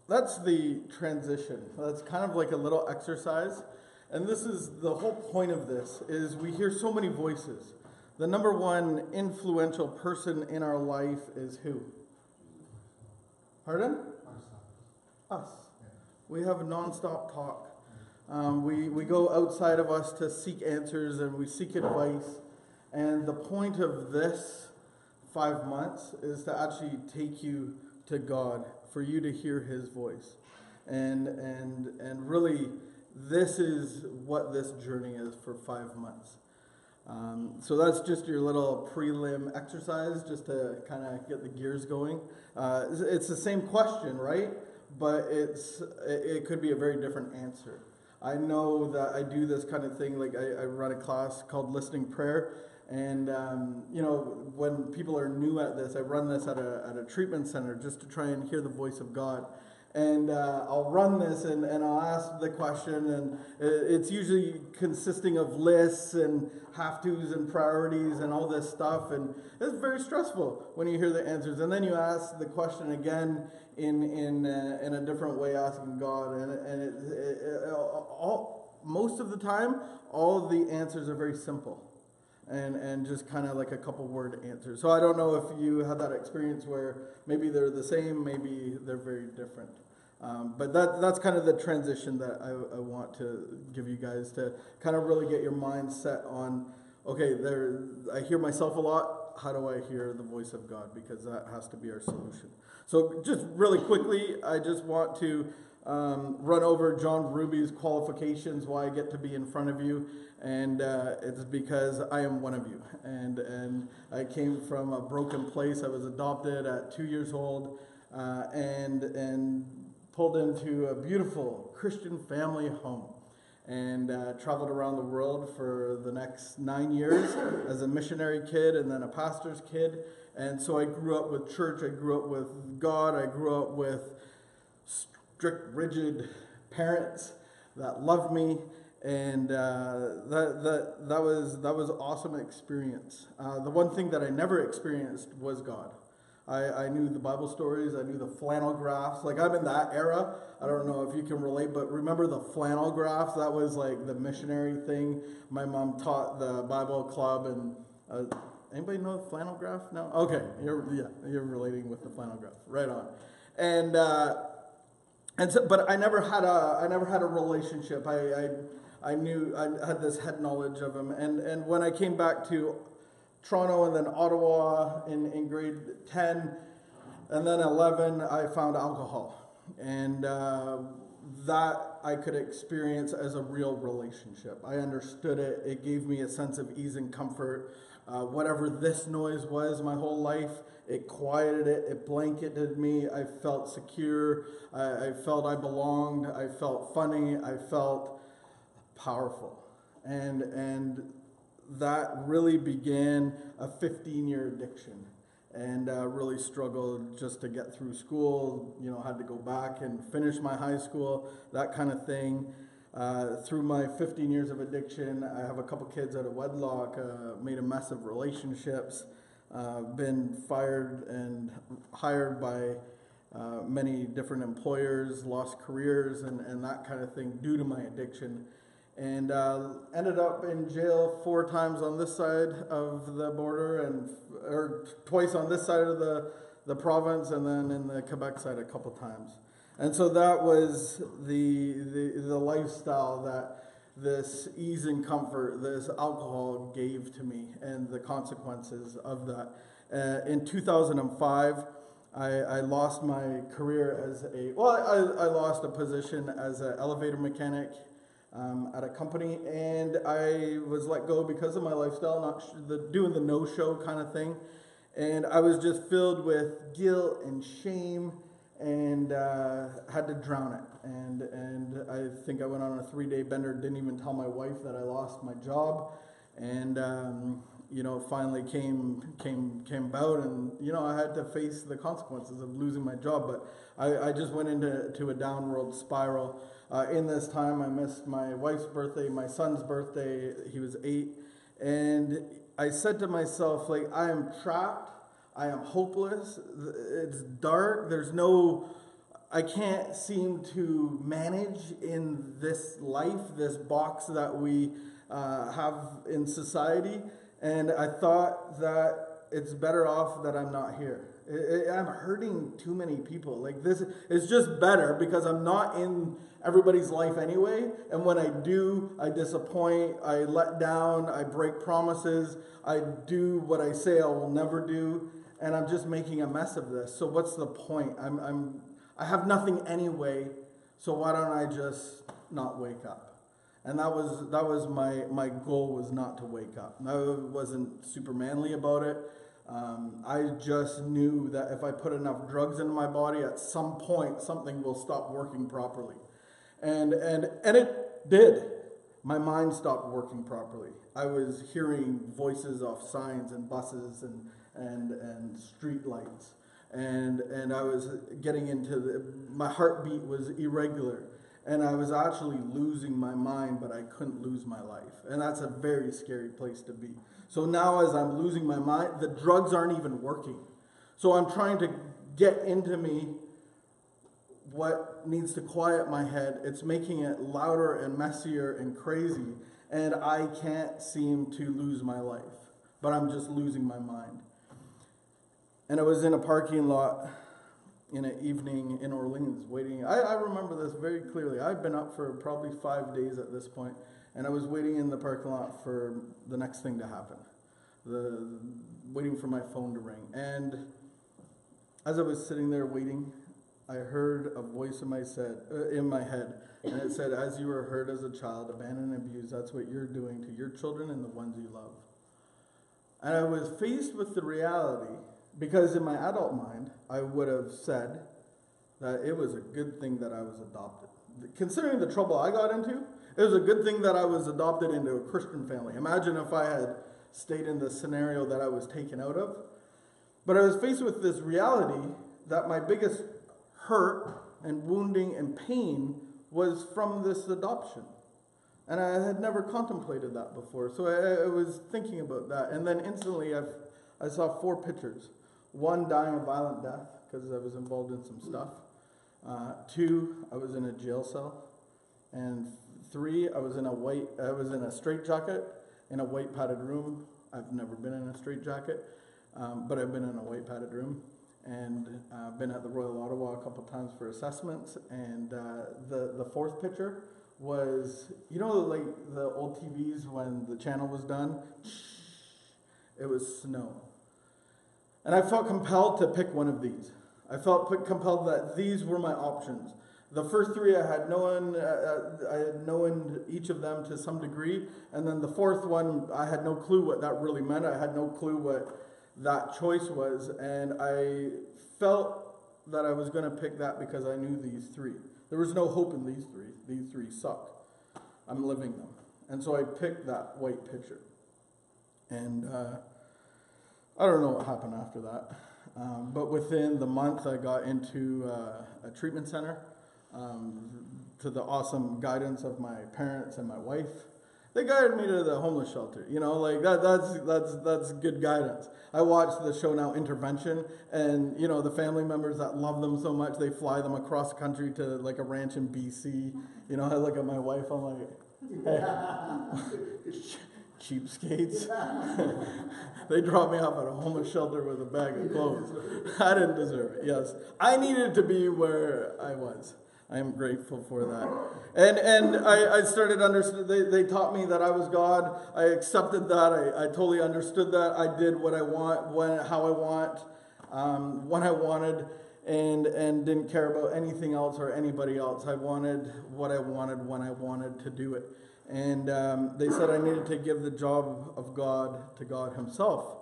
that's the transition. That's kind of like a little exercise. And this is the whole point of this is we hear so many voices. The number one influential person in our life is who? Pardon? Us. We have nonstop talk. We go outside of us to seek answers and we seek advice. And the point of this 5 months is to actually take you to God, for you to hear His voice. And really, this is what this journey is for 5 months. So that's just your little prelim exercise, just to kind of get the gears going. It's the same question, right? But it could be a very different answer. I know that I do this kind of thing, like I run a class called Listening Prayer. And, when people are new at this, I run this at a treatment center just to try and hear the voice of God. And I'll run this and I'll ask the question, and it's usually consisting of lists and have-tos and priorities and all this stuff. And it's very stressful when you hear the answers. And then you ask the question again in a different way, asking God. And most of the time, all of the answers are very simple. And just kind of like a couple word answers. So I don't know if you had that experience where maybe they're the same, maybe they're very different. But that's kind of the transition that I want to give you guys, to kind of really get your mind set on, okay, I hear myself a lot. How do I hear the voice of God? Because that has to be our solution. So just really quickly, I just want to run over John Ruby's qualifications, why I get to be in front of you. And it's because I am one of you. And I came from a broken place. I was adopted at 2 years old and pulled into a beautiful Christian family home. And traveled around the world for the next 9 years as a missionary kid and then a pastor's kid. And so I grew up with church. I grew up with God. I grew up with strict, rigid parents that loved me. And that was awesome experience. The one thing that I never experienced was God. I knew the Bible stories. I knew the flannel graphs. Like, I'm in that era. I don't know if you can relate, but remember the flannel graphs? That was like the missionary thing. My mom taught the Bible club, and anybody know the flannel graph? No? Okay, you're relating with the flannel graph. Right on. And so, but I never had a relationship. I knew I had this head knowledge of him, and when I came back to Toronto and then Ottawa in grade 10 and then 11, I found alcohol, and that I could experience as a real relationship. I understood it. It gave me a sense of ease and comfort. Whatever this noise was my whole life, it quieted it. It blanketed me. I felt secure. I felt I belonged. I felt funny. I felt powerful. And that really began a 15-year addiction, and really struggled just to get through school. Had to go back and finish my high school, that kind of thing. Through my 15 years of addiction, I have a couple kids out of wedlock, made a mess of relationships, been fired and hired by many different employers, lost careers and that kind of thing due to my addiction. And ended up in jail 4 times on this side of the border, or twice on this side of the province, and then in the Quebec side a couple times. And so that was the lifestyle that this ease and comfort, this alcohol gave to me, and the consequences of that. In 2005, I lost my career I lost a position as an elevator mechanic at a company, and I was let go because of my lifestyle, doing the no-show kind of thing. And I was just filled with guilt and shame, and had to drown it. And I think I went on a 3-day bender, didn't even tell my wife that I lost my job, and finally came about, and I had to face the consequences of losing my job. But I just went into a downward spiral. In this time, I missed my wife's birthday, my son's birthday. He was 8, and I said to myself, like, I am trapped. I am hopeless. It's dark. There's no I can't seem to manage in this life, this box that we have in society. And I thought that it's better off that I'm not here. I'm hurting too many people. Like, this is just better because I'm not in everybody's life anyway. And when I do, I disappoint, I let down, I break promises, I do what I say I will never do, and I'm just making a mess of this. So what's the point? I have nothing anyway, so why don't I just not wake up? And that was my goal, was not to wake up. I wasn't super manly about it. I just knew that if I put enough drugs into my body, at some point something will stop working properly. And it did. My mind stopped working properly. I was hearing voices off signs and buses and street lights. And I was getting into my heartbeat was irregular. And I was actually losing my mind, but I couldn't lose my life. And that's a very scary place to be. So now as I'm losing my mind, the drugs aren't even working. So I'm trying to get into me what needs to quiet my head. It's making it louder and messier and crazy. And I can't seem to lose my life. But I'm just losing my mind. And I was in a parking lot in an evening in Orleans waiting. I remember this very clearly. I've been up for probably 5 days at this point, and I was waiting in the parking lot for the next thing to happen, waiting for my phone to ring. And as I was sitting there waiting, I heard a voice in my head, and it said, "As you were hurt as a child, abandoned and abused, that's what you're doing to your children and the ones you love." And I was faced with the reality, because in my adult mind, I would have said that it was a good thing that I was adopted. Considering the trouble I got into, it was a good thing that I was adopted into a Christian family. Imagine if I had stayed in the scenario that I was taken out of. But I was faced with this reality that my biggest hurt and wounding and pain was from this adoption. And I had never contemplated that before. So I was thinking about that. And then instantly I saw 4 pictures. 1, dying a violent death because I was involved in some stuff. 2, I was in a jail cell. And 3, I was in a straitjacket in a white padded room. I've never been in a straitjacket, but I've been in a white padded room. And been at the Royal Ottawa a couple times for assessments. And the 4th picture was, like the old TVs when the channel was done? It was snow. And I felt compelled to pick one of these. I felt compelled that these were my options. The first 3 I had known each of them to some degree, and then the 4th one I had no clue what that really meant. I had no clue what that choice was, and I felt that I was going to pick that because I knew these 3. There was no hope in these 3. These 3 suck. I'm living them. And so I picked that white picture. And I don't know what happened after that, but within the month I got into a treatment center to the awesome guidance of my parents and my wife. They guided me to the homeless shelter, that's good guidance. I watched the show now, Intervention, and the family members that love them so much, they fly them across the country to like a ranch in BC. I look at my wife, I'm like, hey. Cheapskates. They dropped me off at a homeless shelter with a bag of clothes. I didn't deserve it, yes. I needed to be where I was. I am grateful for that. And I started understanding, they taught me that I was God. I accepted that. I totally understood that. I did what I want, how I want, when I wanted, and didn't care about anything else or anybody else. I wanted what I wanted when I wanted to do it. And they said I needed to give the job of God to God himself.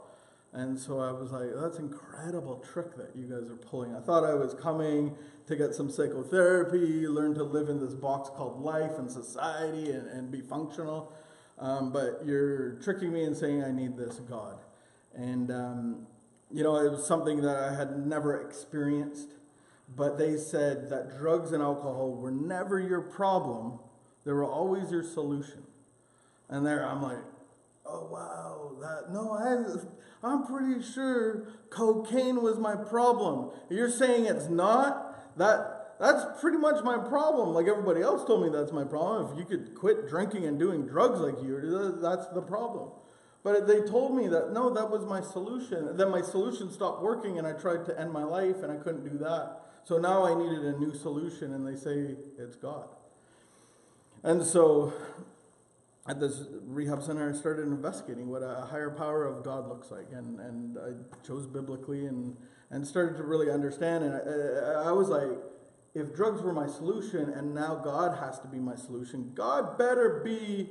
And so I was like, that's an incredible trick that you guys are pulling. I thought I was coming to get some psychotherapy, learn to live in this box called life and society and be functional. But you're tricking me and saying I need this God. And, it was something that I had never experienced. But they said that drugs and alcohol were never your problem. They were always your solution. And there I'm like, oh wow, I'm pretty sure cocaine was my problem. You're saying it's not? that's pretty much my problem. Like everybody else told me that's my problem. If you could quit drinking and doing drugs like you, that's the problem. But they told me that, no, that was my solution. Then my solution stopped working and I tried to end my life and I couldn't do that. So now I needed a new solution and they say it's God. And so at this rehab center, I started investigating what a higher power of God looks like. And I chose biblically and started to really understand. And I was like, if drugs were my solution and now God has to be my solution, God better be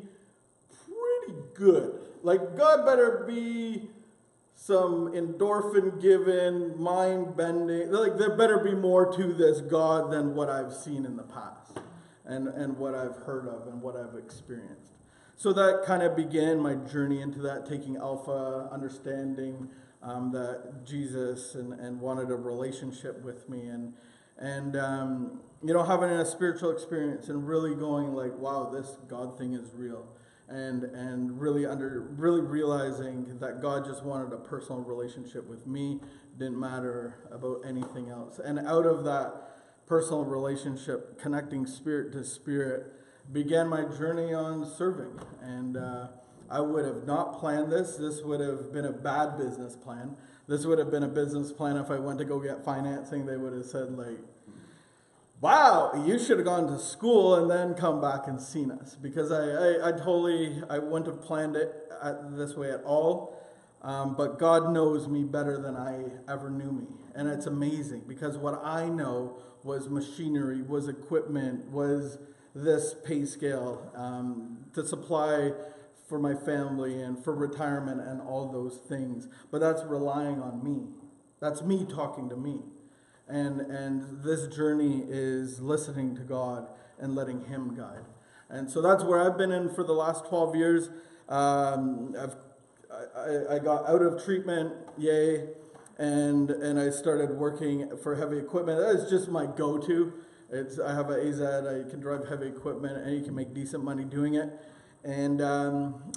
pretty good. Like, God better be some endorphin-given, mind-bending. Like, there better be more to this God than what I've seen in the past and what I've heard of and what I've experienced. So that kind of began my journey into that, taking Alpha, understanding that Jesus and wanted a relationship with me and having a spiritual experience and really going like, wow, this God thing is real. And really realizing that God just wanted a personal relationship with me, didn't matter about anything else. And out of that personal relationship, connecting spirit to spirit, began my journey on serving. And I would have not planned this. This would have been a bad business plan. This would have been a business plan if I went to go get financing. They would have said like, wow, you should have gone to school and then come back and seen us. Because I wouldn't have planned it this way at all. But God knows me better than I ever knew me. And it's amazing because what I know was machinery, was equipment, was this pay scale to supply for my family and for retirement and all those things. But that's relying on me. That's me talking to me. And this journey is listening to God and letting Him guide. And so that's where I've been in for the last 12 years. I got out of treatment, yay, and I started working for heavy equipment. That is just my go-to. I have an AZ, I can drive heavy equipment, and you can make decent money doing it. And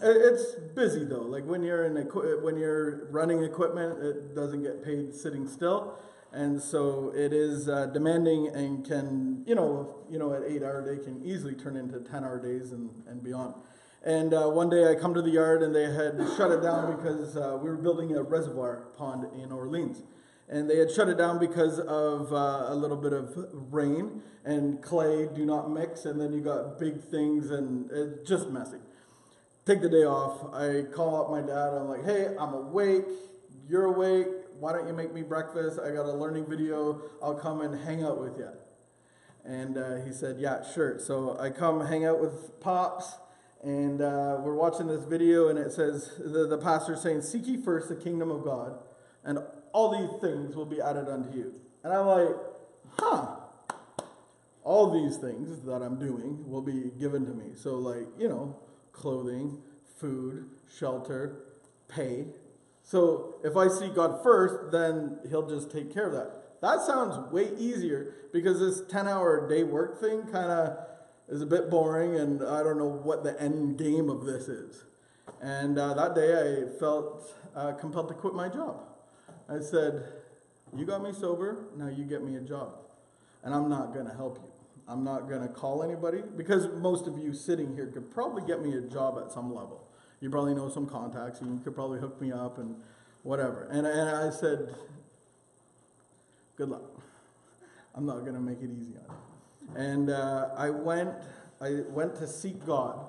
it's busy though. Like when you're running equipment, it doesn't get paid sitting still. And so it is demanding and can, at 8-hour day can easily turn into 10-hour days and beyond. And one day I come to the yard and they had shut it down because we were building a reservoir pond in Orleans. And they had shut it down because of a little bit of rain and clay do not mix. And then you got big things and it's just messy. Take the day off. I call up my dad. I'm like, hey, I'm awake. You're awake. Why don't you make me breakfast? I got a learning video. I'll come and hang out with you. And he said, yeah, sure. So I come hang out with Pops, and we're watching this video, and it says, the pastor's saying, seek ye first the kingdom of God, and all these things will be added unto you. And I'm like, all these things that I'm doing will be given to me. So clothing, food, shelter, pay. So if I seek God first, then He'll just take care of that. That sounds way easier because this 10-hour day work thing kind of is a bit boring and I don't know what the end game of this is. And that day I felt compelled to quit my job. I said, you got me sober, now you get me a job. And I'm not going to help you. I'm not going to call anybody because most of you sitting here could probably get me a job at some level. You probably know some contacts, and you could probably hook me up and whatever. And I said, good luck. I'm not going to make it easy on you. And I went to seek God.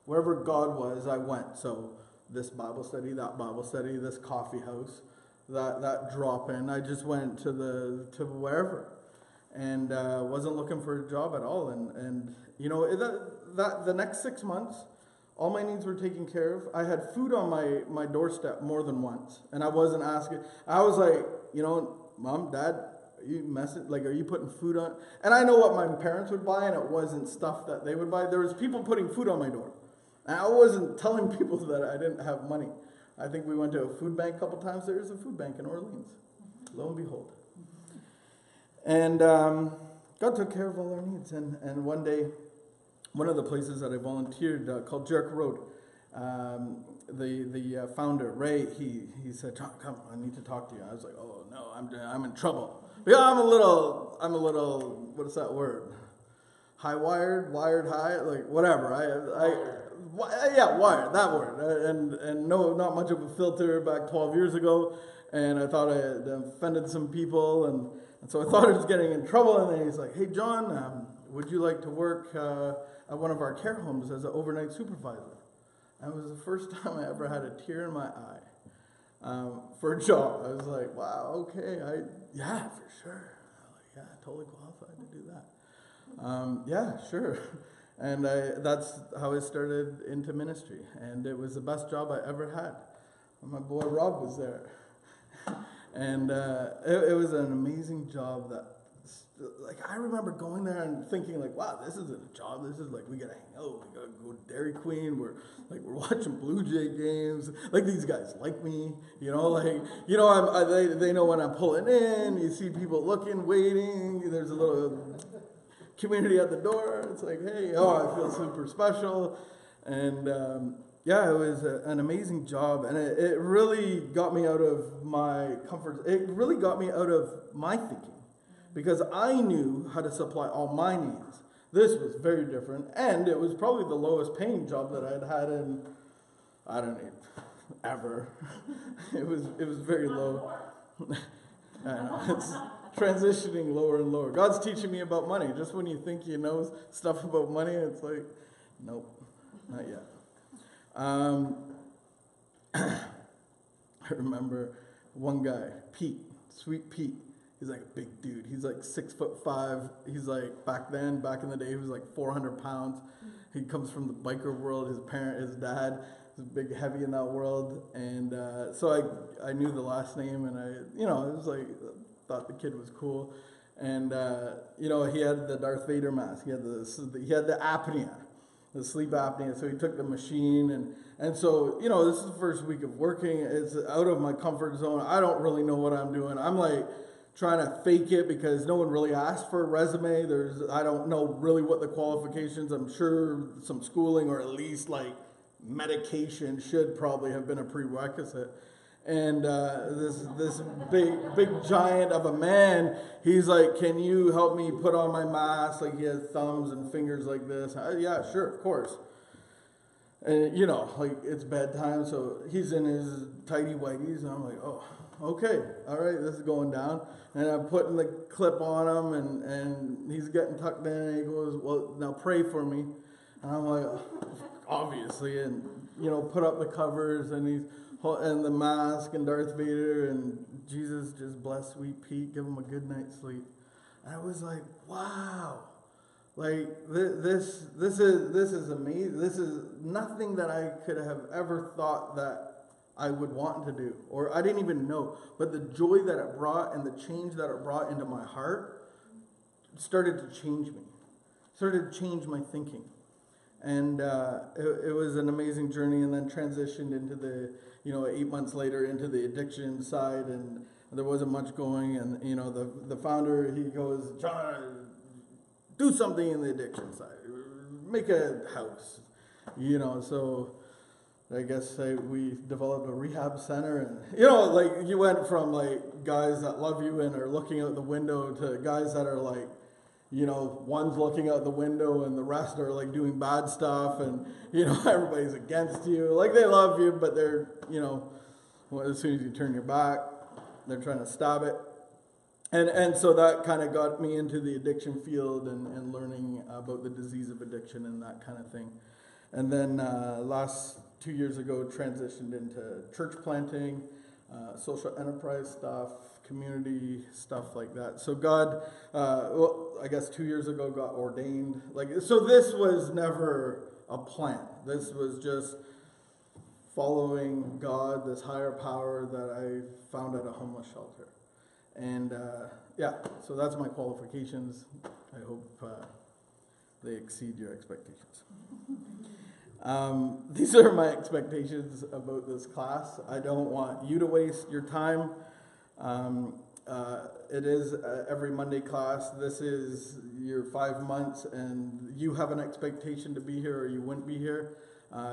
Wherever God was, I went. So this Bible study, that Bible study, this coffee house, that drop-in. I just went to wherever. And wasn't looking for a job at all. And the next 6 months, all my needs were taken care of. I had food on my doorstep more than once. And I wasn't asking. I was like, Mom, Dad, are you putting food on? And I know what my parents would buy, and it wasn't stuff that they would buy. There was people putting food on my door. And I wasn't telling people that I didn't have money. I think we went to a food bank a couple times. There is a food bank in Orleans. Lo and behold. And God took care of all our needs. And one day, one of the places that I volunteered called Jericho Road, the founder, Ray, he said, John, come, I need to talk to you. I was like, oh no, I'm in trouble. Yeah, I'm a little, what is that word? Wired high, like whatever. Yeah, wired, that word. And no, not much of a filter back 12 years ago. And I thought I had offended some people. And so I thought I was getting in trouble. And then he's like, hey, John, would you like to work at one of our care homes as an overnight supervisor? And it was the first time I ever had a tear in my eye for a job. I was like, wow, okay, yeah, for sure. Yeah, totally qualified to do that. Yeah, sure. And that's how I started into ministry. And it was the best job I ever had. My boy Rob was there. And it was an amazing job that, like, I remember going there and thinking, like, wow, this isn't a job. This is like, we got to hang out. We got to go to Dairy Queen. We're watching Blue Jay games. Like, these guys like me, you know, like, you know, they know when I'm pulling in. You see people looking, waiting. There's a little community at the door. It's like, hey, oh, I feel super special. And yeah, it was an amazing job, and it really got me out of my comfort. It really got me out of my thinking, because I knew how to supply all my needs. This was very different, and it was probably the lowest paying job that I'd had in, I don't know, ever. It was very low. I know, it's transitioning lower and lower. God's teaching me about money. Just when you think you know stuff about money, it's like, nope, not yet. I remember one guy, Pete, Sweet Pete. He's like a big dude. He's like 6'5". He's like, back in the day, he was like 400 pounds. He comes from the biker world. His dad is big, heavy in that world. And so I knew the last name, and I was like, thought the kid was cool. And he had the Darth Vader mask. He had the apnea, the sleep apnea. So he took the machine, and so this is the first week of working. It's out of my comfort zone. I don't really know what I'm doing. I'm like trying to fake it because no one really asked for a resume. I don't know really what the qualifications. I'm sure some schooling or at least like medication should probably have been a prerequisite. And this big giant of a man, he's like, can you help me put on my mask? Like, he has thumbs and fingers like this. Yeah, sure, of course. And like, it's bedtime, so he's in his tighty whities, and I'm like, oh, okay, all right, this is going down. And I'm putting the clip on him, and he's getting tucked in, and he goes, well, now pray for me. And I'm like, obviously, and put up the covers, and the mask, and Darth Vader, and Jesus, just bless Sweet Pete, give him a good night's sleep. And I was like, wow, like this is amazing. This is nothing that I could have ever thought that I would want to do, or I didn't even know. But the joy that it brought and the change that it brought into my heart started to change me, started to change my thinking. And it was an amazing journey, and then transitioned into the, 8 months later into the addiction side, and there wasn't much going. And, the founder, he goes, John, do something in the addiction side, make a house, so I guess we developed a rehab center, and, like, you went from, like, guys that love you and are looking out the window to guys that are, like, one's looking out the window and the rest are, like, doing bad stuff, and, everybody's against you. Like, they love you, but they're, as soon as you turn your back, they're trying to stab it. And so that kind of got me into the addiction field and learning about the disease of addiction and that kind of thing. And then last 2 years ago, transitioned into church planting, social enterprise stuff, community stuff like that. So God, I guess 2 years ago, got ordained. So this was never a plan. This was just following God, this higher power that I found at a homeless shelter. And so that's my qualifications. I hope they exceed your expectations. These are my expectations about this class. I don't want you to waste your time. It is every Monday class. This is your 5 months, and you have an expectation to be here or you wouldn't be here.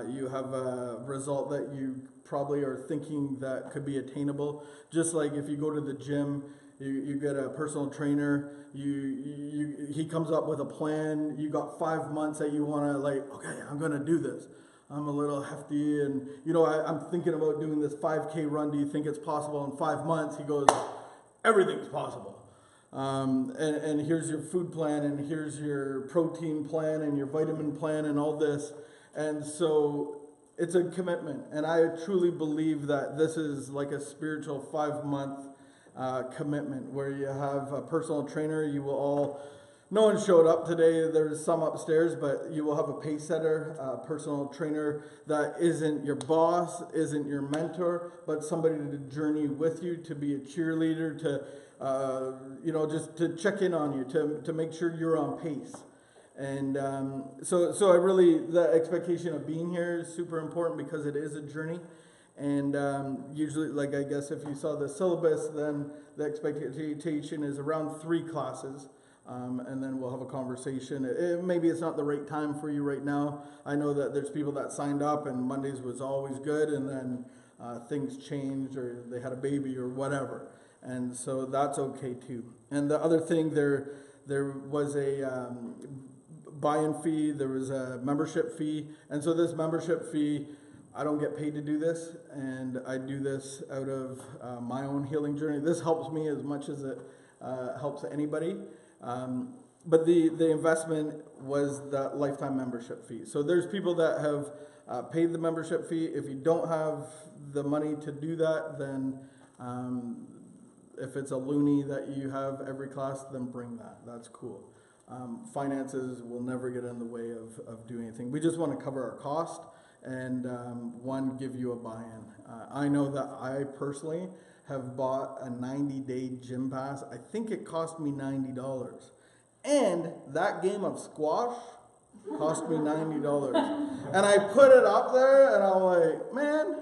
You have a result that you probably are thinking that could be attainable. Just like if you go to the gym, You get a personal trainer. He comes up with a plan. You got 5 months that you want to like, okay, I'm going to do this. I'm a little hefty and, I'm thinking about doing this 5K run. Do you think it's possible in 5 months? He goes, everything's possible. And here's your food plan, and here's your protein plan, and your vitamin plan, and all this. And so it's a commitment. And I truly believe that this is like a spiritual 5-month commitment where you have a personal trainer. No one showed up today. There's some upstairs, but you will have a pace setter, a personal trainer that isn't your boss, isn't your mentor, but somebody to journey with you, to be a cheerleader, to just to check in on you, to make sure you're on pace. And so I really, the expectation of being here is super important because it is a journey. And usually, like I guess if you saw the syllabus, then the expectation is around 3 classes. And then we'll have a conversation. Maybe it's not the right time for you right now. I know that there's people that signed up and Mondays was always good, and then things changed or they had a baby or whatever. And so that's okay too. And the other thing, there was a buy-in fee, there was a membership fee. And so this membership fee, I don't get paid to do this, and I do this out of my own healing journey. This helps me as much as it helps anybody. But the investment was that lifetime membership fee. So there's people that have paid the membership fee. If you don't have the money to do that, then if it's a loonie that you have every class, then bring that. That's cool. Finances will never get in the way of doing anything. We just want to cover our cost and give you a buy-in. I know that I personally have bought a 90-day gym pass. I think it cost me $90. And that game of squash cost me $90. And I put it up there, and I'm like, man,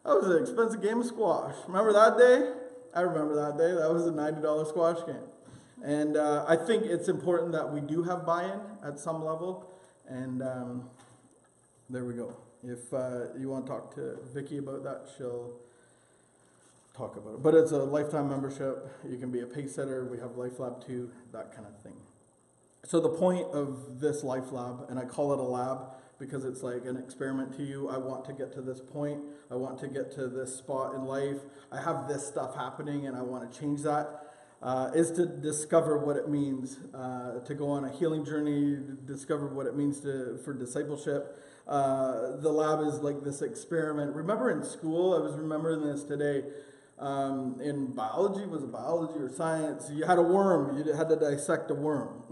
that was an expensive game of squash. Remember that day? I remember that day. That was a $90 squash game. And I think it's important that we do have buy-in at some level. And there we go. If you want to talk to Vicky about that, she'll talk about it. But it's a lifetime membership. You can be a pace setter. We have LifeLab 2, that kind of thing. So the point of this LifeLab, and I call it a lab because it's like an experiment to you. I want to get to this point. I want to get to this spot in life. I have this stuff happening and I want to change that. Is to discover what it means to go on a healing journey, discover what it means for discipleship. The lab is like this experiment. Remember in school, I was remembering this today, in biology, was it biology or science? You had a worm, you had to dissect a worm.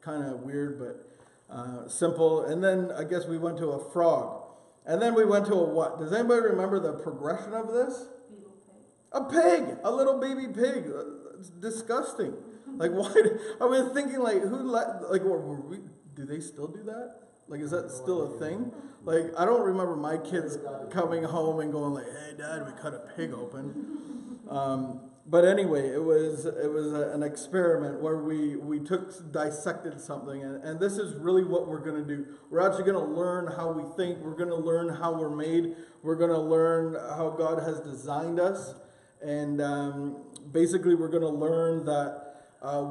Kind of weird, but simple. And then I guess we went to a frog. And then we went to a what? Does anybody remember the progression of this? A pig, a little baby pig. It's disgusting. Like, why? I was thinking, like, do they still do that? Like, is that still a thing? Like, I don't remember my kids coming home and going like, "Hey, Dad, we cut a pig open." But anyway, it was an experiment where we dissected something, and this is really what we're going to do. We're actually going to learn how we think. We're going to learn how we're made. We're going to learn how God has designed us, and basically, we're going to learn that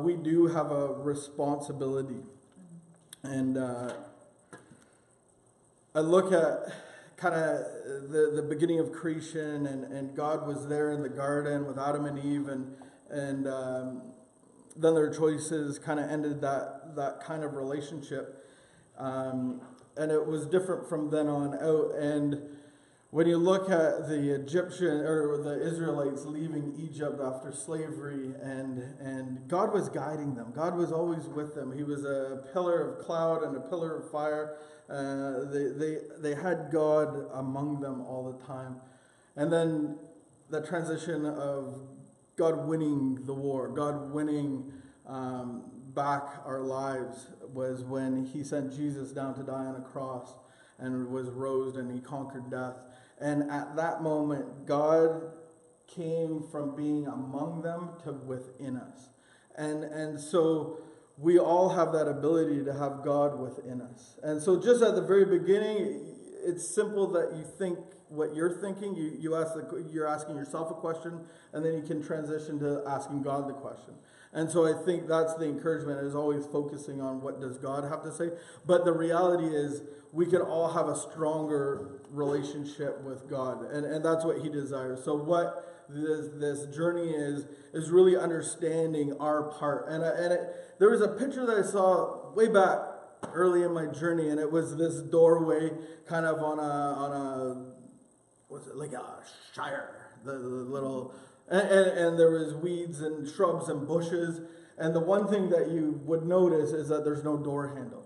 we do have a responsibility. And I look at kind of the beginning of creation, and God was there in the garden with Adam and Eve, and then their choices kind of ended that kind of relationship. And it was different from then on out. And when you look at the Egyptian or the Israelites leaving Egypt after slavery, and God was guiding them. God was always with them. He was a pillar of cloud and a pillar of fire. They had God among them all the time. And then the transition of God winning the war, God winning back our lives, was when he sent Jesus down to die on a cross and was rose, and he conquered death. And at that moment, God came from being among them to within us. And so we all have that ability to have God within us. And so just at the very beginning, it's simple that you think what you're thinking. You're asking yourself a question, and then you can transition to asking God the question. And so I think that's the encouragement, is always focusing on what does God have to say. But the reality is we can all have a stronger relationship with God, and that's what he desires. So what this journey is really understanding our part. There was a picture that I saw way back early in my journey, and it was this doorway kind of on a what's it, like a shire, the little, and there was weeds and shrubs and bushes, and the one thing that you would notice is that there's no door handle,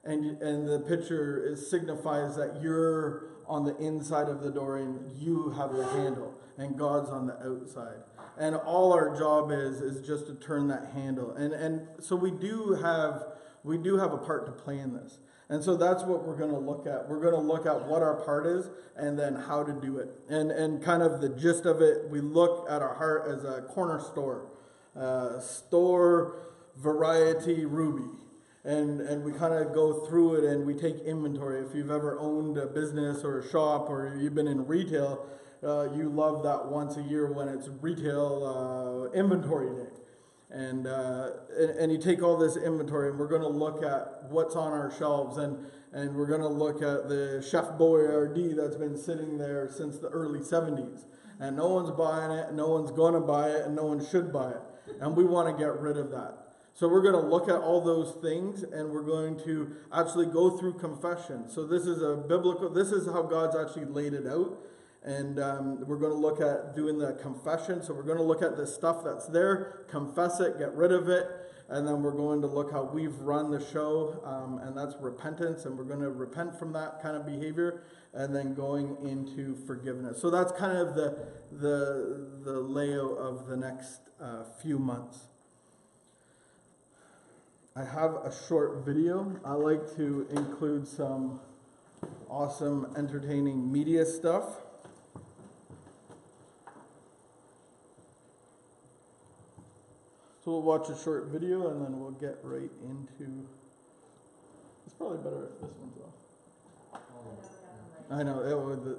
and the picture signifies that you're on the inside of the door and you have the handle, and God's on the outside, and all our job is just to turn that handle, and so we do have a part to play in this. And so that's what we're going to look at. We're going to look at what our part is and then how to do it. And kind of the gist of it, we look at our heart as a corner store. Store variety Ruby. And we kind of go through it and we take inventory. If you've ever owned a business or a shop or you've been in retail, you love that once a year when it's retail inventory day. And you take all this inventory, and we're going to look at what's on our shelves, and we're going to look at the Chef Boyardee that's been sitting there since the early 70s. And no one's buying it, and no one's going to buy it, and no one should buy it. And we want to get rid of that. So we're going to look at all those things, and we're going to actually go through confession. So this is how God's actually laid it out. And we're going to look at doing the confession. So we're going to look at the stuff that's there, confess it, get rid of it. And then we're going to look how we've run the show, and that's repentance. And we're going to repent from that kind of behavior, and then going into forgiveness. So that's kind of the layout of the next few months. I have a short video. I like to include some awesome, entertaining media stuff. So we'll watch a short video and then we'll get right into. It's probably better if this one's off. I know it would.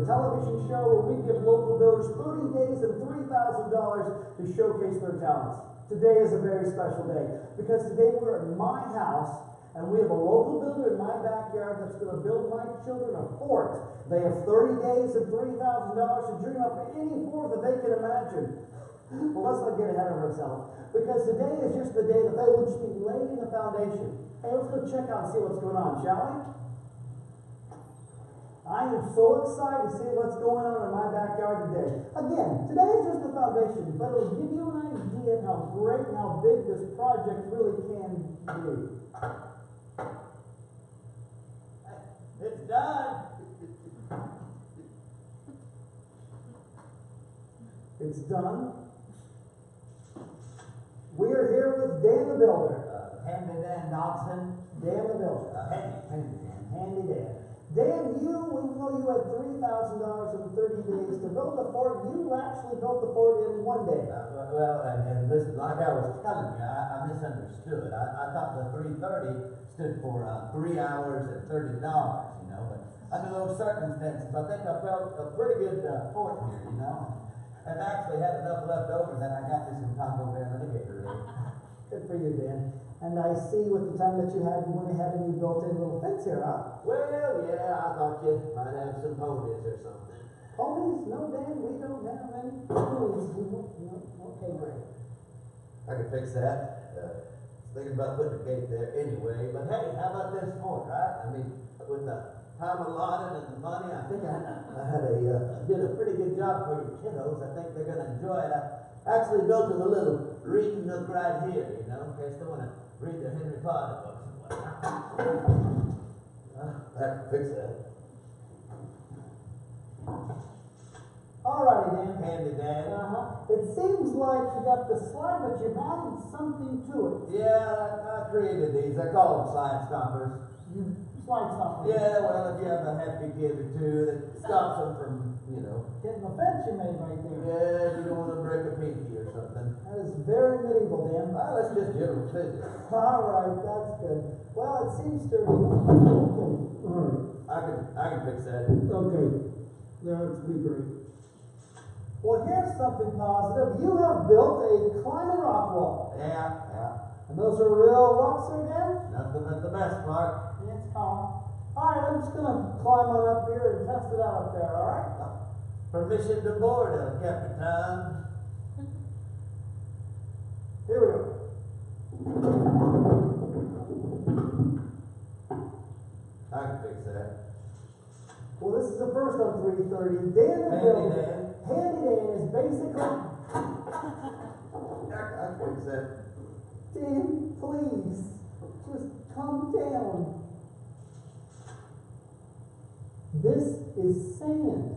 Television show where we give local builders 30 days and $3,000 to showcase their talents. Today is a very special day because today we're at my house and we have a local builder in my backyard that's going to build my children a fort. They have 30 days and $3,000 to dream up any fort that they can imagine. Well, let's not get ahead of ourselves because today is just the day that they will just be laying the foundation. Hey, let's go check out and see what's going on, shall we? I am so excited to see what's going on in my backyard today. Again, today is just the foundation, but it'll give you an idea of how great and how big this project really can be. It's done. It's done. We are here with Dan the Builder. Handy Dan Dodson. Dan the Builder. Handy Dan. Dan, even though you had $3,000 in 30 days to build the fort, you actually built the fort in one day. And listen, like I was telling you, I misunderstood. I thought the 330 stood for 3 hours and $30, you know. But under those circumstances, I think I built a pretty good fort here, you know. And I actually had enough left over that I got me some Taco Bell alligator in. Good for you, Dan. And I see with the time that you had, you went ahead and you built in a little fence here, huh? Well, yeah, I thought you might have some ponies or something. Ponies? No, Dan, we don't have any ponies. Okay, great. I can fix that. Thinking about putting a gate there anyway, but hey, how about this point, right? I mean, with the time allotted and the money, I think I did a pretty good job for your kiddos. I think they're gonna enjoy it. I actually built them a little reading nook right here, in case they wanna read their Henry Potter books and whatnot. I can fix that. Alrighty, Dan. Handy Dan. It seems like you got the slide, but you've added something to it. Yeah, I created these. I call them slide stoppers. Slide stopper. Yeah, well, if you have a happy kid or two, that stops them from, Getting the fence you made right there. yeah, you don't want to break a pinky or something. That is very medieval, Dan. Well, that's just general physics. Alright, that's good. Well, it seems sturdy. Okay. Alright. I can fix that. Okay. That's be great. Well, here's something positive. You have built a climbing rock wall. Yeah. And those are real rocks there, Dan? Nothing but the best, Mark. It's calm. Alright, I'm just gonna climb on up here and test it out up there, alright? Permission to board, Captain. Here we go. I can fix that. Well, this is the first on 330. Dan is building. Handy Dan. Handy Dan is basically. I can fix that. Dan, please, just calm down. This is sand.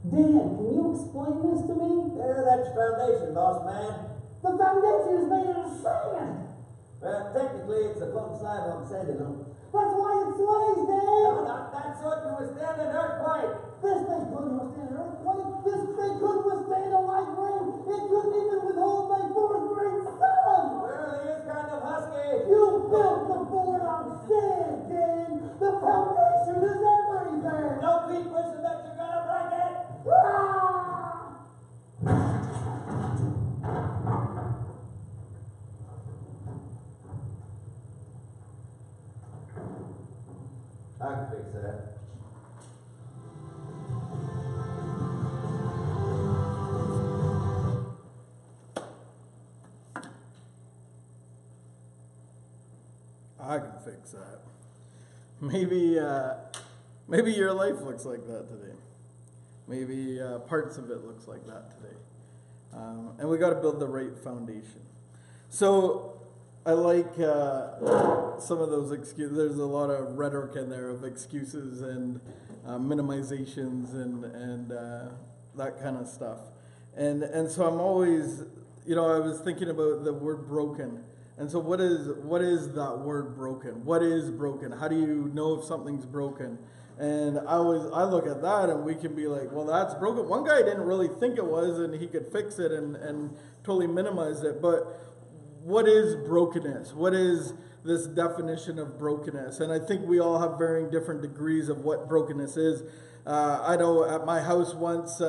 Dan, can you explain this to me? Yeah, that's your foundation, boss man. The foundation is made out of sand. Well, technically, it's a plumb sidewalk sandy loam. That's why it sways, Dan. No, not that sort to withstand an earthquake. This thing couldn't withstand an earthquake. This thing couldn't withstand a light rain. It couldn't even withhold my fourth grade son. Well, he is kind of husky. You built the board on sand, Dan. The foundation is everything. Don't be pushing that you're gonna break it. Ah! I can fix that. I can fix that. Maybe your life looks like that today. Maybe parts of it looks like that today. And we got to build the right foundation. So I like some of those excuses. There's a lot of rhetoric in there of excuses and minimizations and that kind of stuff. And so I'm always, I was thinking about the word broken. And so what is that word broken? What is broken? How do you know if something's broken? And I look at that and we can be like, well, that's broken. One guy didn't really think it was and he could fix it and totally minimize it. But what is brokenness? What is this definition of brokenness? And I think we all have varying different degrees of what brokenness is. I know at my house once,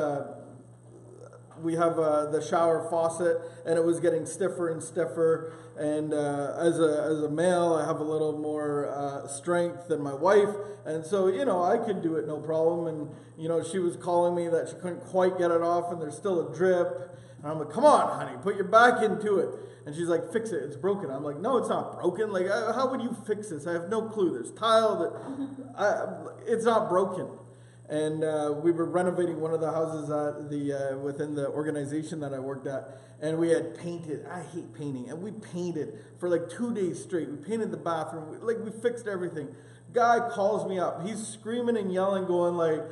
we have the shower faucet, and it was getting stiffer and stiffer. And as a male, I have a little more strength than my wife, and so I could do it no problem. And she was calling me that she couldn't quite get it off, and there's still a drip. And I'm like, "Come on, honey, put your back into it." And she's like, "Fix it. It's broken." I'm like, "No, it's not broken. Like, how would you fix this? I have no clue. There's tile that it's not broken." And we were renovating one of the houses at within the organization that I worked at, and we had painted. I hate painting, and we painted for like 2 days straight. We painted the bathroom, we fixed everything. Guy calls me up. He's screaming and yelling, going like,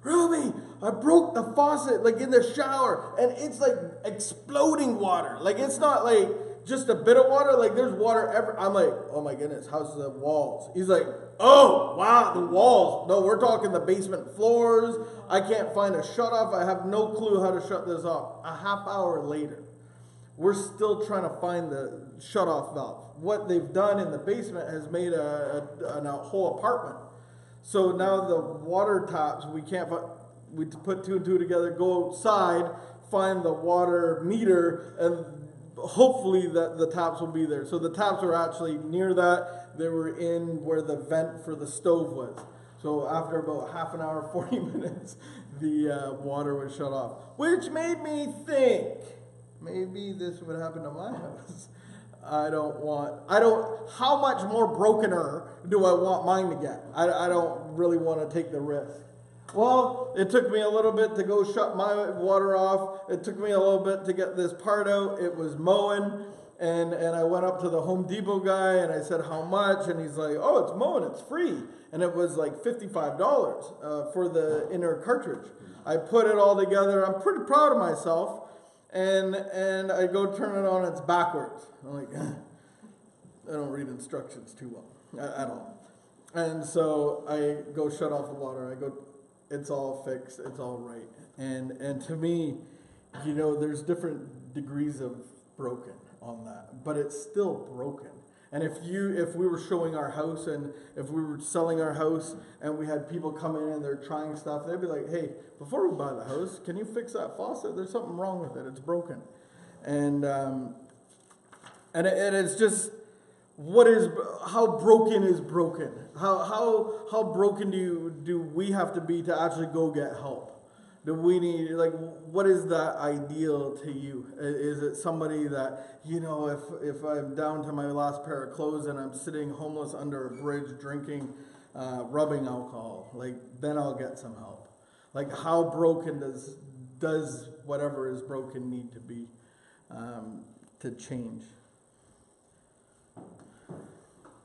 "Ruby, I broke the faucet like in the shower, and it's like exploding water. Like it's not like just a bit of water. Like there's water everywhere." I'm like, "Oh my goodness, how's the walls?" He's like, "Oh, wow, the walls. No, we're talking the basement floors. I can't find a shut off. I have no clue how to shut this off." A half hour later, we're still trying to find the shut off valve. What they've done in the basement has made a whole apartment. So now the water taps, we put two and two together, go outside, find the water meter, and hopefully the taps will be there. So the taps were actually near that. They were in where the vent for the stove was. So after about half an hour, 40 minutes, the water was shut off. Which made me think, maybe this would happen to my house. How much more brokener do I want mine to get? I don't really want to take the risk. Well, it took me a little bit to go shut my water off. It took me a little bit to get this part out. It was mowing. And I went up to the Home Depot guy and I said, how much? And he's like, oh, it's mowing, it's free. And it was like $55 for the inner cartridge. I put it all together. I'm pretty proud of myself. And I go turn it on, it's backwards. I'm like, I don't read instructions too well at all. And so I go shut off the water. I go, it's all fixed, it's all right. And to me, there's different degrees of broken on that, but it's still broken. And if we were showing our house and if we were selling our house and we had people come in and they're trying stuff, they'd be like, hey, before we buy the house, can you fix that faucet? There's something wrong with it. It's broken. And it's just, how broken is broken? How broken do we have to be to actually go get help? Do we need, what is that ideal to you? Is it somebody that, if I'm down to my last pair of clothes and I'm sitting homeless under a bridge drinking, rubbing alcohol, then I'll get some help. How broken does whatever is broken need to be to change?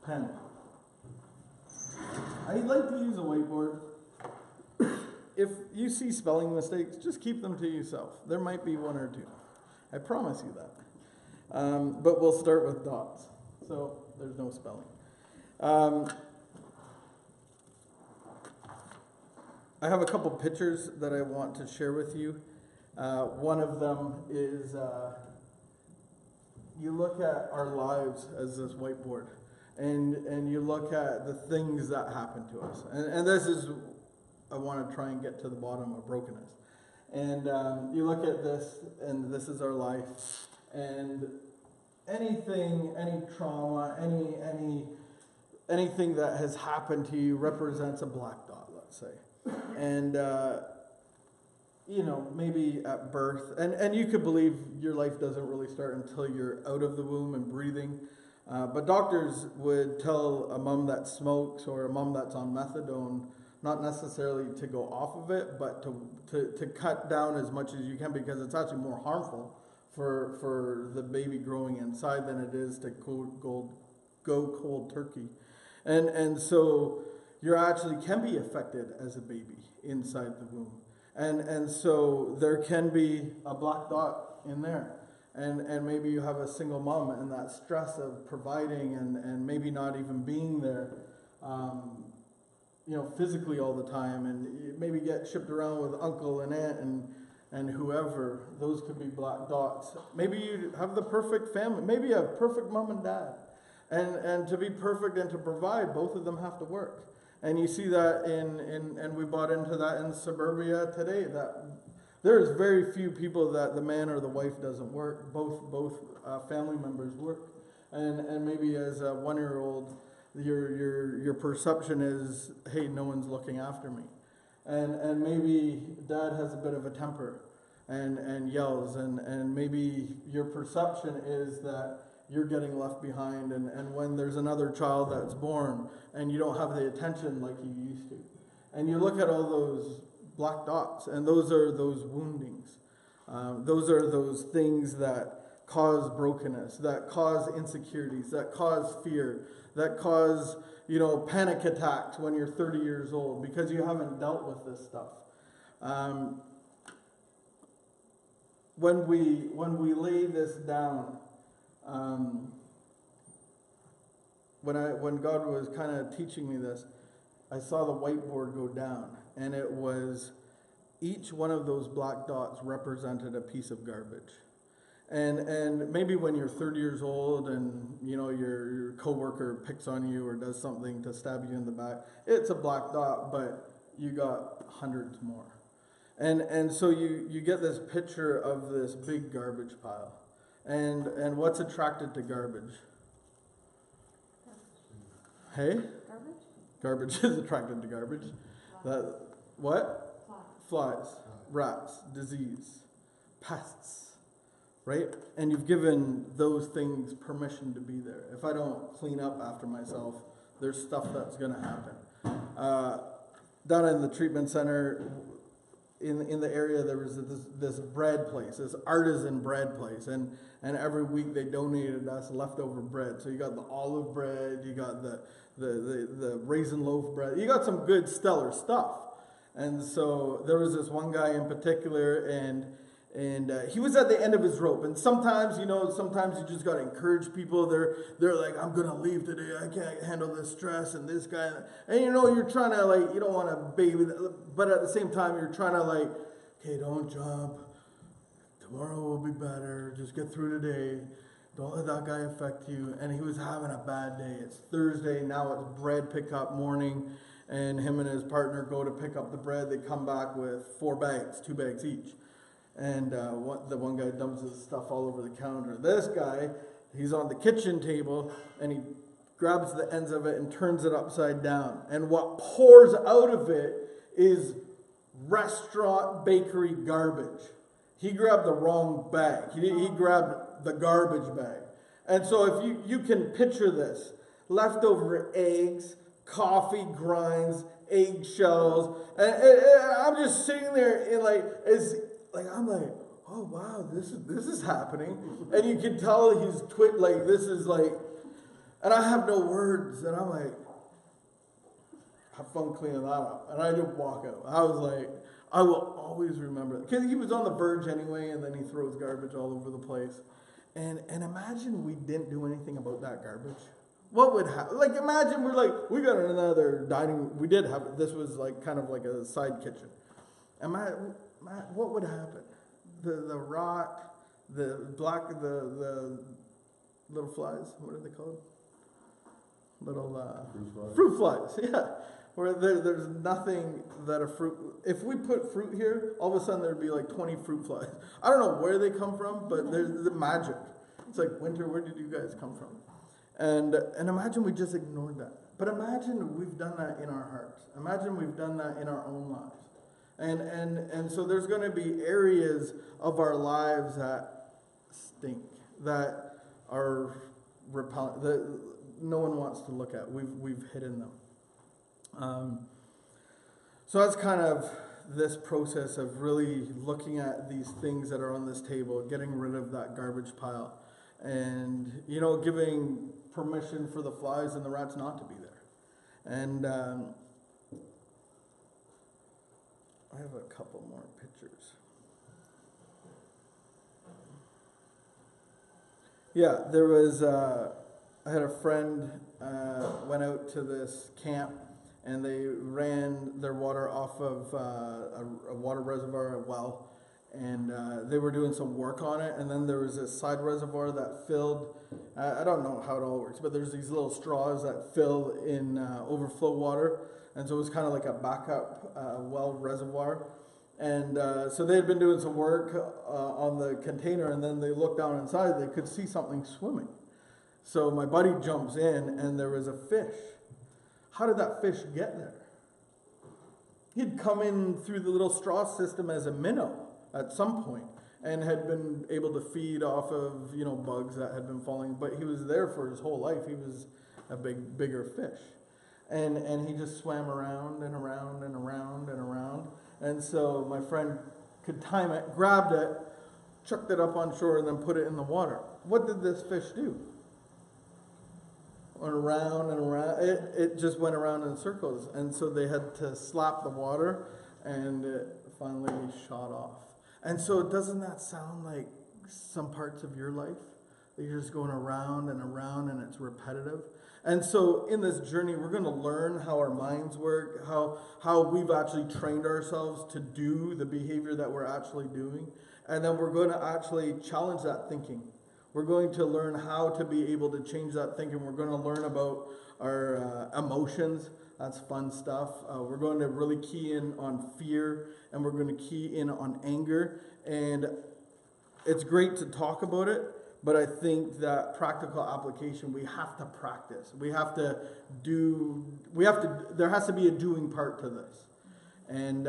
Pen. I like to use a whiteboard. If you see spelling mistakes, just keep them to yourself. There might be one or two. I promise you that. But we'll start with dots. So there's no spelling. I have a couple pictures that I want to share with you. One of them is you look at our lives as this whiteboard. And you look at the things that happen to us. And this is, I want to try and get to the bottom of brokenness. And you look at this, and this is our life. And anything, any trauma, anything that has happened to you represents a black dot, let's say. And, maybe at birth. And you could believe your life doesn't really start until you're out of the womb and breathing. But doctors would tell a mom that smokes or a mom that's on methadone not necessarily to go off of it, but to cut down as much as you can, because it's actually more harmful for the baby growing inside than it is to go cold turkey. And so you actually can be affected as a baby inside the womb. And so there can be a black dot in there. And maybe you have a single mom and that stress of providing and maybe not even being there, physically all the time, and you maybe get shipped around with uncle and aunt and whoever. Those could be black dots. Maybe you have the perfect family. Maybe you have perfect mom and dad. And to be perfect and to provide, both of them have to work. And you see that and we bought into that in suburbia today, that there's very few people that the man or the wife doesn't work. Both family members work. And maybe as a 1-year-old, your perception is, hey, no one's looking after me. And maybe dad has a bit of a temper and yells, and maybe your perception is that you're getting left behind, and when there's another child that's born and you don't have the attention like you used to. And you look at all those black dots, and those are those woundings. Those are those things that cause brokenness, that cause insecurities, that cause fear, that cause, panic attacks when you're 30 years old because you haven't dealt with this stuff. When we lay this down, when God was kind of teaching me this, I saw the whiteboard go down, and it was each one of those black dots represented a piece of garbage. And maybe when you're 30 years old and your coworker picks on you or does something to stab you in the back, it's a black dot, but you got hundreds more. And so you get this picture of this big garbage pile. And what's attracted to garbage? Hey? Garbage is attracted to garbage. What? Flies. Rats. Disease. Pests. right? And you've given those things permission to be there. If I don't clean up after myself, there's stuff that's going to happen. Down in the treatment center, in the area, there was this bread place, this artisan bread place, and every week they donated us leftover bread. So you got the olive bread, you got the raisin loaf bread, you got some good stellar stuff. And so there was this one guy in particular, and he was at the end of his rope. And sometimes you just got to encourage people. They're like, I'm going to leave today. I can't handle this stress and this guy. And you're trying to, like, you don't want to baby, but at the same time, you're trying to, like, okay, don't jump. Tomorrow will be better. Just get through today. Don't let that guy affect you. And he was having a bad day. It's Thursday. Now it's bread pickup morning. And him and his partner go to pick up the bread. They come back with 4 bags, 2 bags each. And the one guy dumps his stuff all over the counter. This guy, he's on the kitchen table, and he grabs the ends of it and turns it upside down. And what pours out of it is restaurant bakery garbage. He grabbed the wrong bag. He grabbed the garbage bag. And so if you can picture this, leftover eggs, coffee grinds, eggshells, and I'm just sitting there in I'm like, oh wow, this is happening, and you can tell he's this is like, and I have no words, and I'm like, have fun cleaning that up, and I just walk out. I was like, I will always remember that, because he was on the verge anyway, and then he throws garbage all over the place, and imagine we didn't do anything about that garbage. What would happen? Like, imagine we got another dining. We did have, this was like kind of like a side kitchen. What would happen? The rot, the black, the little flies. What are they called? Little fruit flies. Yeah, where there's nothing that a fruit. If we put fruit here, all of a sudden there'd be like 20 fruit flies. I don't know where they come from, but there's the magic. It's like, winter, where did you guys come from? And imagine we just ignored that. But imagine we've done that in our hearts. Imagine we've done that in our own lives. And so there's going to be areas of our lives that stink, that are repellent, that no one wants to look at. We've hidden them. So that's kind of this process of really looking at these things that are on this table, getting rid of that garbage pile, and giving permission for the flies and the rats not to be there. And I have a couple more pictures. Yeah, there was, I had a friend went out to this camp, and they ran their water off of a water reservoir, a well, and they were doing some work on it, and then there was this side reservoir that filled, I don't know how it all works, but there's these little straws that fill in overflow water, and so it was kind of like a backup well reservoir. And so they had been doing some work on the container, and then they looked down inside, they could see something swimming. So my buddy jumps in, and there was a fish. How did that fish get there? He'd come in through the little straw system as a minnow at some point, and had been able to feed off of bugs that had been falling, but he was there for his whole life. He was a bigger fish. And he just swam around and around and around and around. And so my friend could time it, grabbed it, chucked it up on shore, and then put it in the water. What did this fish do? Went around and around. It just went around in circles. And so they had to slap the water, and it finally shot off. And so doesn't that sound like some parts of your life? That you're just going around and around, and it's repetitive. And so in this journey, we're going to learn how our minds work, how we've actually trained ourselves to do the behavior that we're actually doing. And then we're going to actually challenge that thinking. We're going to learn how to be able to change that thinking. We're going to learn about our emotions. That's fun stuff. We're going to really key in on fear, and we're going to key in on anger. And it's great to talk about it. But I think that practical application, we have to practice. There has to be a doing part to this. And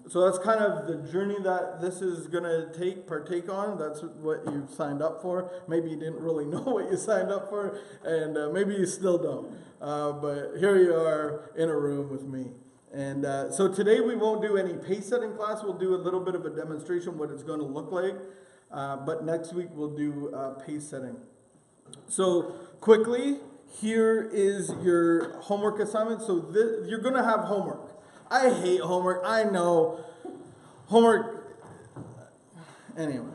so that's kind of the journey that this is going to partake on. That's what you signed up for. Maybe you didn't really know what you signed up for, and maybe you still don't. But here you are in a room with me. And so today we won't do any pace setting class. We'll do a little bit of a demonstration what it's going to look like. But next week we'll do pace setting. So quickly, here is your homework assignment. So you're going to have homework. I hate homework. I know. Homework. Anyway,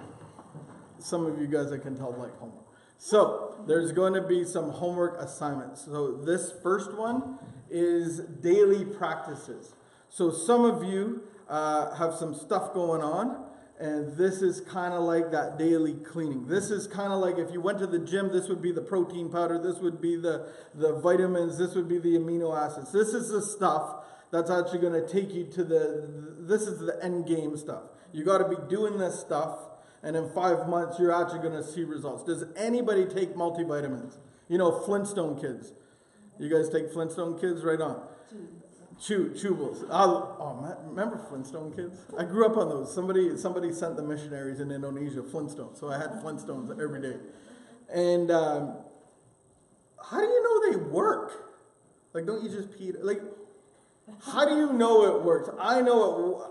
some of you guys I can tell like homework. So there's going to be some homework assignments. So this first one is daily practices. So some of you have some stuff going on. And this is kind of like that daily cleaning. This is kind of like if you went to the gym, this would be the protein powder. This would be the vitamins. This would be the amino acids. This is the stuff that's actually going to take you to this is the end game stuff. You got to be doing this stuff. And in 5 months, you're actually going to see results. Does anybody take multivitamins? You know, Flintstone kids. You guys take Flintstone kids? Right on. Chewables. Remember Flintstone kids? I grew up on those. Somebody sent the missionaries in Indonesia Flintstones, so I had Flintstones every day. And how do you know they work? Like, don't you just pee? Like, how do you know it works? I know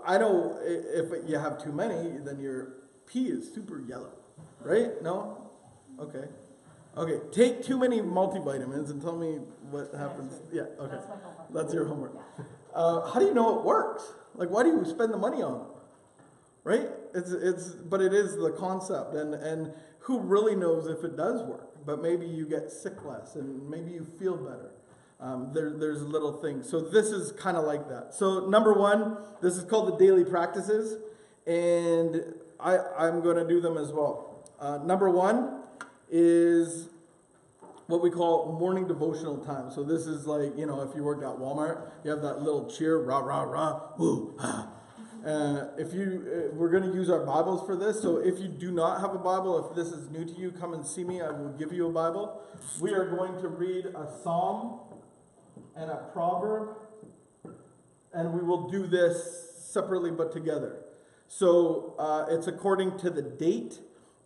if you have too many, then your pee is super yellow, right? No? Okay. Take too many multivitamins and tell me what happens. Yeah. Okay. That's your homework. How do you know it works? Like, why do you spend the money on it? Right? But it is the concept, and who really knows if it does work? But maybe you get sick less, and maybe you feel better. There's little things. So this is kind of like that. So number one, this is called the daily practices, and I'm going to do them as well. Number one is what we call morning devotional time. So this is like, you know, if you worked at Walmart, you have that little cheer, rah, rah, rah, woo, ah. We're going to use our Bibles for this. So if you do not have a Bible, if this is new to you, come and see me. I will give you a Bible. We are going to read a Psalm and a proverb, and we will do this separately but together. So it's according to the date,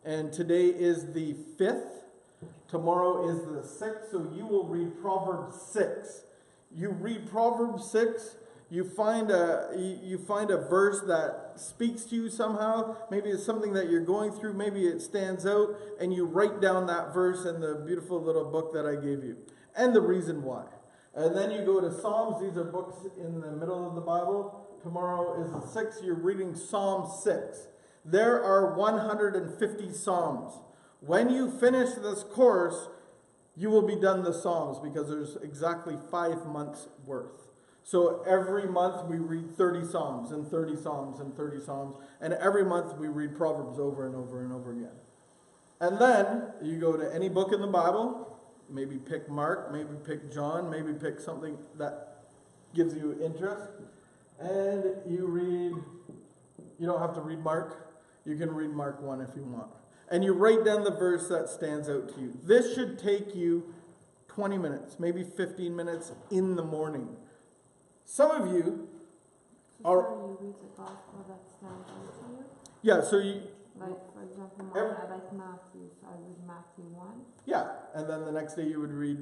and today is the 5th. Tomorrow is the 6th, so you will read Proverbs 6. You read Proverbs 6, you find a verse that speaks to you somehow. Maybe it's something that you're going through, maybe it stands out, and you write down that verse in the beautiful little book that I gave you, and the reason why. And then you go to Psalms. These are books in the middle of the Bible. Tomorrow is the 6th, you're reading Psalm 6. There are 150 Psalms. When you finish this course, you will be done the Psalms because there's exactly 5 months worth. So every month we read 30 Psalms and 30 Psalms and 30 Psalms. And every month we read Proverbs over and over and over again. And then you go to any book in the Bible. Maybe pick Mark, maybe pick John, maybe pick something that gives you interest. And you read, you don't have to read Mark. You can read Mark 1 if you want. And you write down the verse that stands out to you. This should take you 20 minutes, maybe 15 minutes in the morning. Some of you are... you read the gospel that stands out to you? Yeah, so you... Like, for example, I like Matthew, so I read Matthew 1. Yeah, and then the next day you would read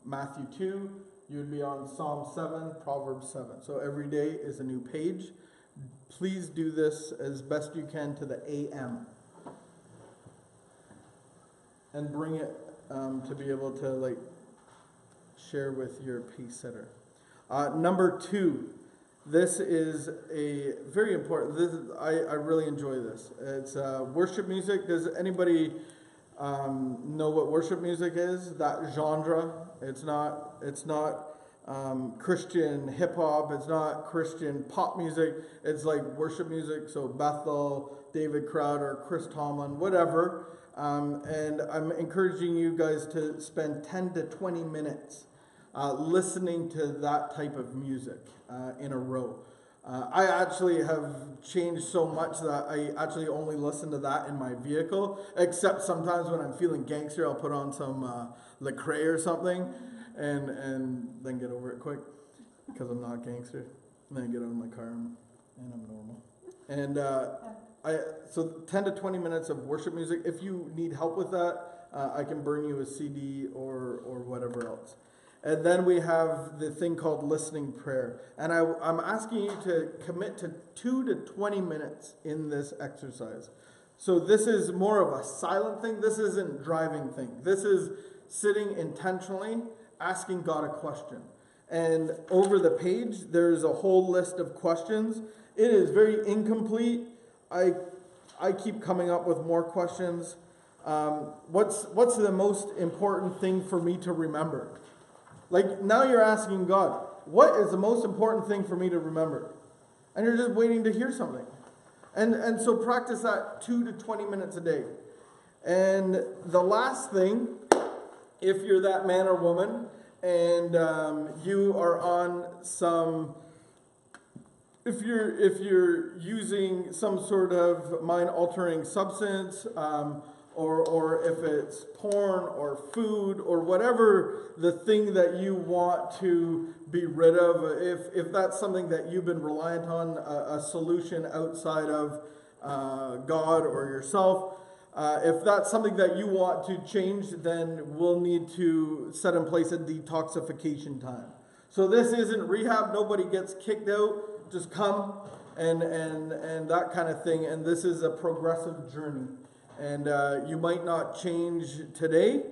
Matthew 2. You would be on Psalm 7, Proverbs 7. So every day is a new page. Please do this as best you can to the AM. And bring it to be able to share with your pace setter. Number 2, this is a very important. I really enjoy this. It's worship music. Does anybody know what worship music is? That genre. It's not Christian hip hop. It's not Christian pop music. It's like worship music. So Bethel, David Crowder, Chris Tomlin, whatever. And I'm encouraging you guys to spend 10 to 20 minutes listening to that type of music in a row. I actually have changed so much that I actually only listen to that in my vehicle, except sometimes when I'm feeling gangster, I'll put on some Lecrae or something and then get over it quick because I'm not gangster. And then I get out of my car and I'm normal. And so 10 to 20 minutes of worship music. If you need help with that, I can burn you a CD or whatever else. And then we have the thing called listening prayer. And I'm asking you to commit to 2 to 20 minutes in this exercise. So this is more of a silent thing. This isn't driving thing. This is sitting intentionally, asking God a question. And over the page, there's a whole list of questions. It is very incomplete. I keep coming up with more questions. What's the most important thing for me to remember? Like, now you're asking God, what is the most important thing for me to remember? And you're just waiting to hear something. And so practice that 2 to 20 minutes a day. And the last thing, if you're that man or woman, and you are on some, if you're using some sort of mind-altering substance, or if it's porn or food or whatever the thing that you want to be rid of, if that's something that you've been reliant on, a solution outside of God or yourself, if that's something that you want to change, then we'll need to set in place a detoxification time. So this isn't rehab. Nobody gets kicked out. Just come and that kind of thing. And this is a progressive journey. And you might not change today.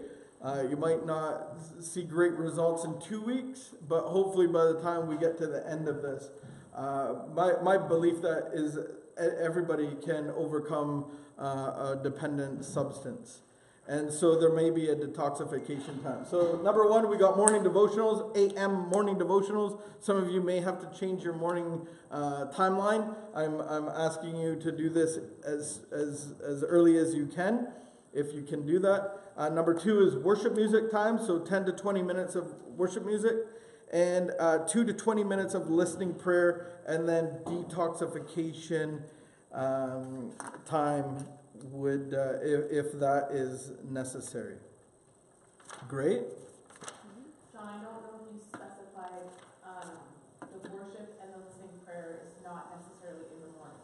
You might not see great results in 2 weeks, but hopefully by the time we get to the end of this, my belief that is everybody can overcome a dependent substance. And so there may be a detoxification time. So number one, we got morning devotionals, AM morning devotionals. Some of you may have to change your morning timeline. I'm asking you to do this as early as you can, if you can do that. Number two is worship music time, so 10 to 20 minutes of worship music, and 2 to 20 minutes of listening prayer, and then detoxification time would if that is necessary. Great. John, I don't know if you specified the worship and the listening prayer is not necessarily in the morning.